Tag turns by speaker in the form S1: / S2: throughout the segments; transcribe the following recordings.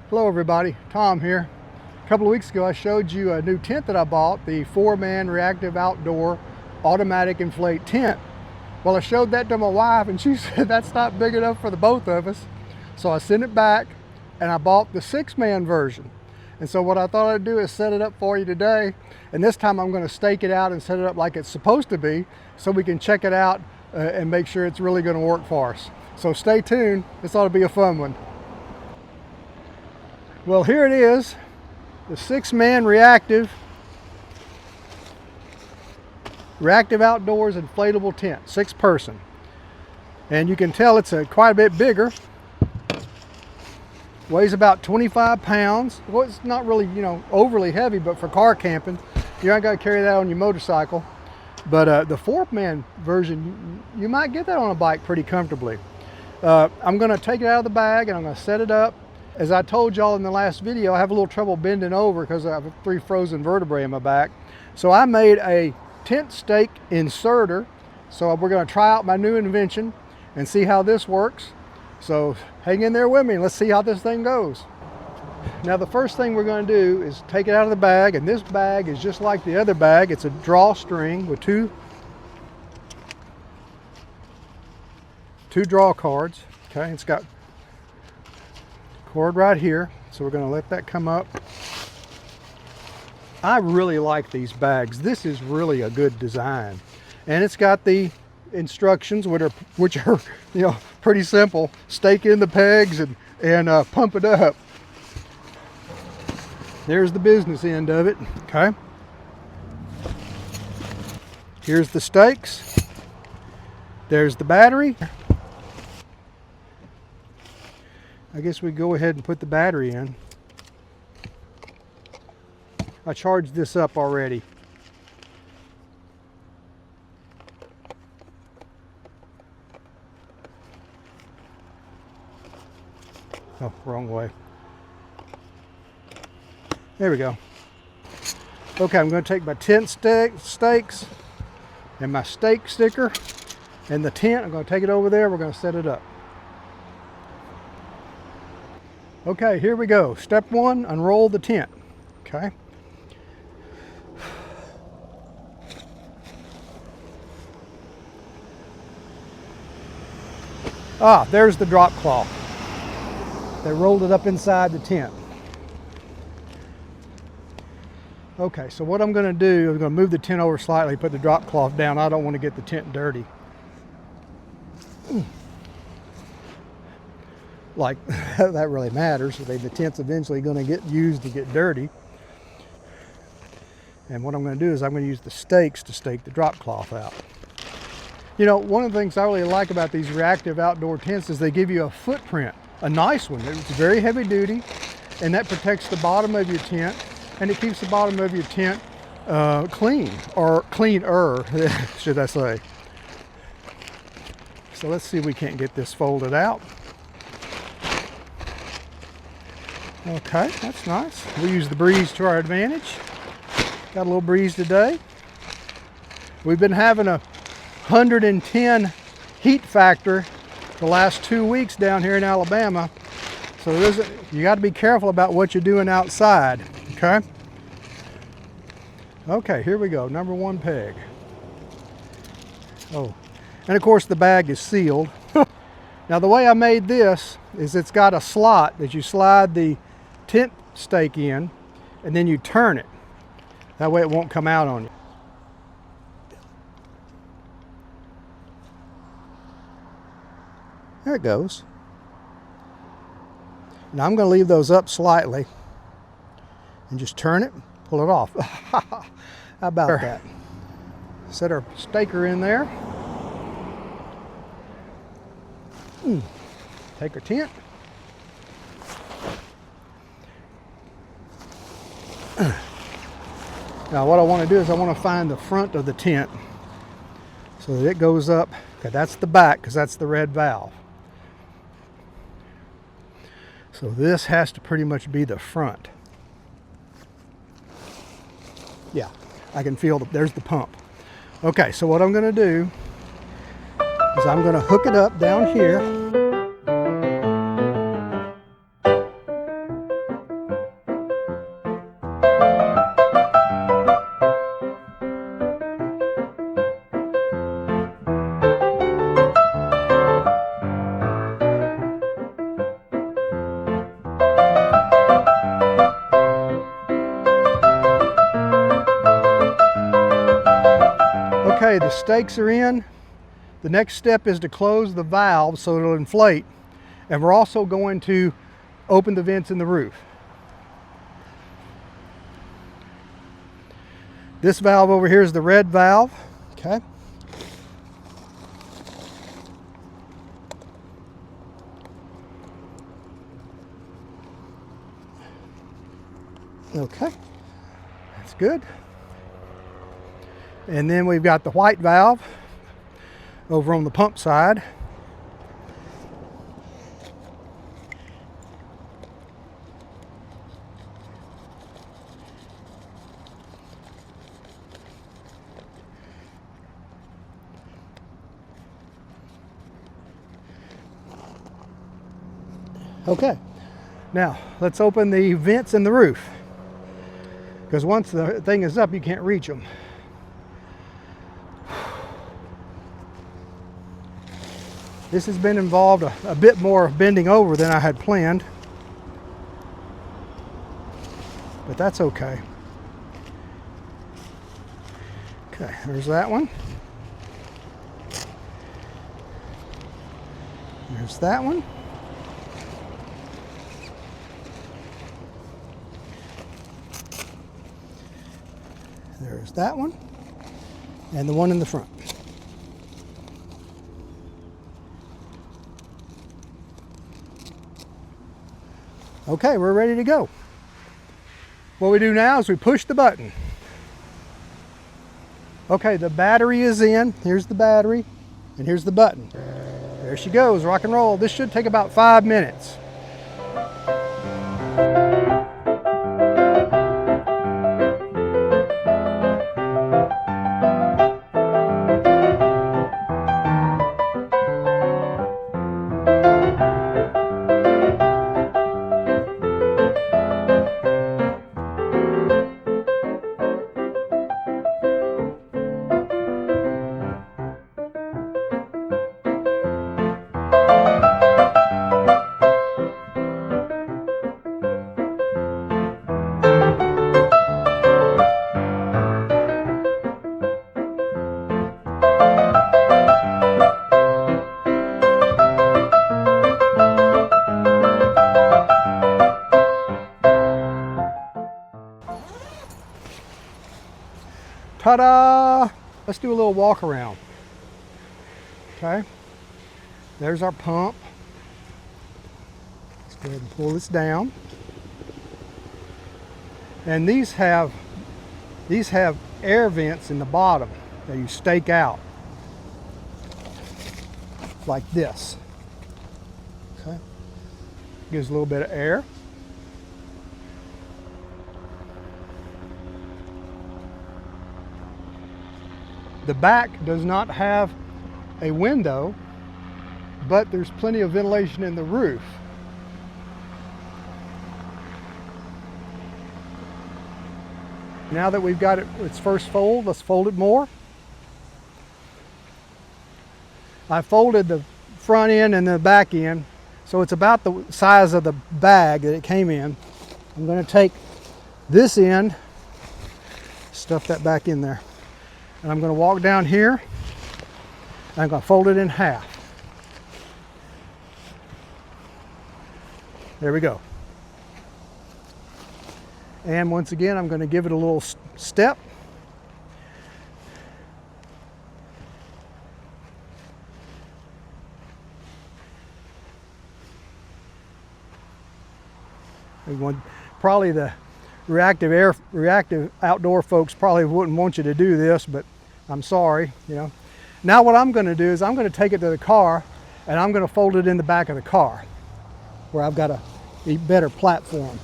S1: Hello everybody, Tom here. A couple of weeks ago I showed you a new tent that I bought, the 4-man Reactive Outdoor automatic inflate tent. Well, I showed that to my wife and she said that's not big enough for the both of us. So I sent it back and I bought the 6-man version. And so what I thought I'd do is set it up for you today. And this time I'm going to stake it out and set it up like it's supposed to be so we can check it out and make sure it's really going to work for us. So stay tuned, this ought to be a fun one. Well, here it is, the 6-man Reactive Outdoors inflatable tent, 6-person. And you can tell it's quite a bit bigger. Weighs about 25 pounds. Well, it's not really, overly heavy, but for car camping, you ain't got to carry that on your motorcycle. But the 4-man version, you might get that on a bike pretty comfortably. I'm going to take it out of the bag and I'm going to set it up. As I told y'all in the last video, I have a little trouble bending over because I have 3 frozen vertebrae in my back. So I made a tent stake inserter. So we're going to try out my new invention and see how this works. So hang in there with me and let's see how this thing goes. Now the first thing we're going to do is take it out of the bag, and this bag is just like the other bag. It's a drawstring with two draw cards. Okay, it's got cord right here, so we're going to let that come up. I really like these bags. This is really a good design, and it's got the instructions which are pretty simple. Stake in the pegs and pump it up. There's the business end of it. Okay, here's the stakes, there's the battery. I guess we go ahead and put the battery in. I charged this up already. Oh, wrong way. There we go. Okay, I'm going to take my tent stakes and my stake sticker and the tent. I'm going to take it over there. We're going to set it up. Okay, here we go. Step 1, unroll the tent. Okay. Ah, there's the drop cloth. They rolled it up inside the tent. Okay, so what I'm going to do is I'm going to move the tent over slightly, put the drop cloth down. I don't want to get the tent dirty. Like, that really matters. The tent's eventually going to get used to get dirty. And what I'm going to do is I'm going to use the stakes to stake the drop cloth out. One of the things I really like about these Reactive Outdoor tents is they give you a footprint, a nice one. It's very heavy duty, and that protects the bottom of your tent, and it keeps the bottom of your tent clean, or cleaner, should I say. So let's see if we can't get this folded out. Okay, that's nice. We use the breeze to our advantage. Got a little breeze today. We've been having a 110 heat factor the last 2 weeks down here in Alabama. So you got to be careful about what you're doing outside. Okay. Okay, here we go. Number 1 peg. Oh, and of course the bag is sealed. Now the way I made this is it's got a slot that you slide the tent stake in and then you turn it. That way it won't come out on you. There it goes. Now I'm going to leave those up slightly and just turn it, pull it off. How about that? Set our staker in there. Take our tent. Now what I want to do is I want to find the front of the tent so that it goes up. Okay, that's the back because that's the red valve. So this has to pretty much be the front. Yeah, I can feel there's the pump. Okay, so what I'm going to do is I'm going to hook it up down here. Okay, the stakes are in. The next step is to close the valve so it'll inflate. And we're also going to open the vents in the roof. This valve over here is the red valve, okay? Okay, that's good. And then we've got the white valve over on the pump side. Okay, now let's open the vents in the roof, because once the thing is up, you can't reach them. This has been involved a bit more bending over than I had planned, but that's okay. Okay, there's that one. There's that one. There's that one, and the one in the front. Okay, we're ready to go. What we do now is we push the button. Okay, the battery is in. Here's the battery, and here's the button. There she goes, rock and roll. This should take about 5 minutes. Ta-da! Let's do a little walk around. Okay, there's our pump. Let's go ahead and pull this down. And these have air vents in the bottom that you stake out like this. Okay, gives a little bit of air. The back does not have a window, but there's plenty of ventilation in the roof. Now that we've got its first fold, let's fold it more. I folded the front end and the back end, so it's about the size of the bag that it came in. I'm going to take this end, stuff that back in there. And I'm going to walk down here, and I'm going to fold it in half. There we go. And once again, I'm going to give it a little step. Probably the reactive outdoor folks probably wouldn't want you to do this, but I'm sorry, you know. Now what I'm going to do is I'm going to take it to the car, and I'm going to fold it in the back of the car where I've got a better platform.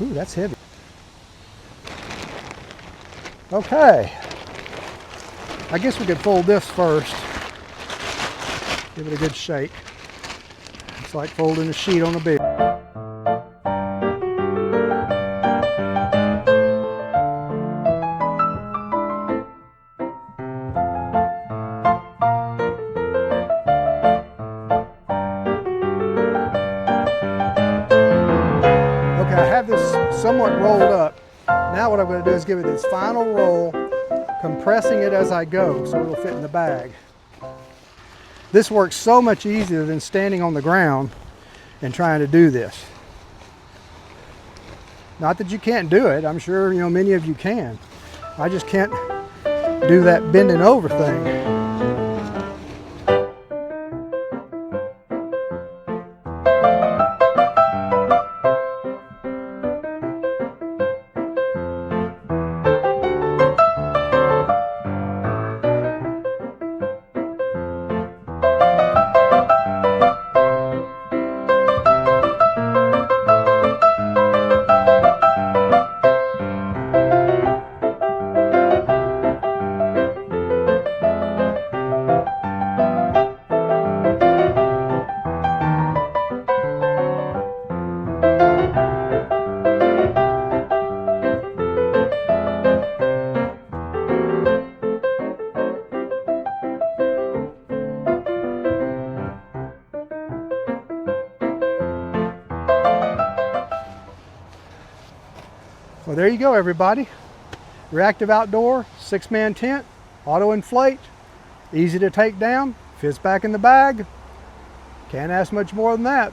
S1: Ooh, that's heavy. Okay, I guess we could fold this first. Give it a good shake. It's like folding a sheet on a bed. Okay, I have this somewhat rolled up. Now what I'm going to do is give it its final roll compressing it as I go so it'll fit in the bag. This works so much easier than standing on the ground and trying to do this. Not that you can't do it, I'm sure many of you can. I just can't do that bending over thing. Well, there you go, everybody. Reactive Outdoor 6-man tent, auto inflate, easy to take down, fits back in the bag. Can't ask much more than that.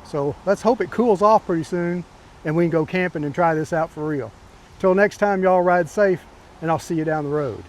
S1: So let's hope it cools off pretty soon and we can go camping and try this out for real. Till next time, y'all ride safe, and I'll see you down the road.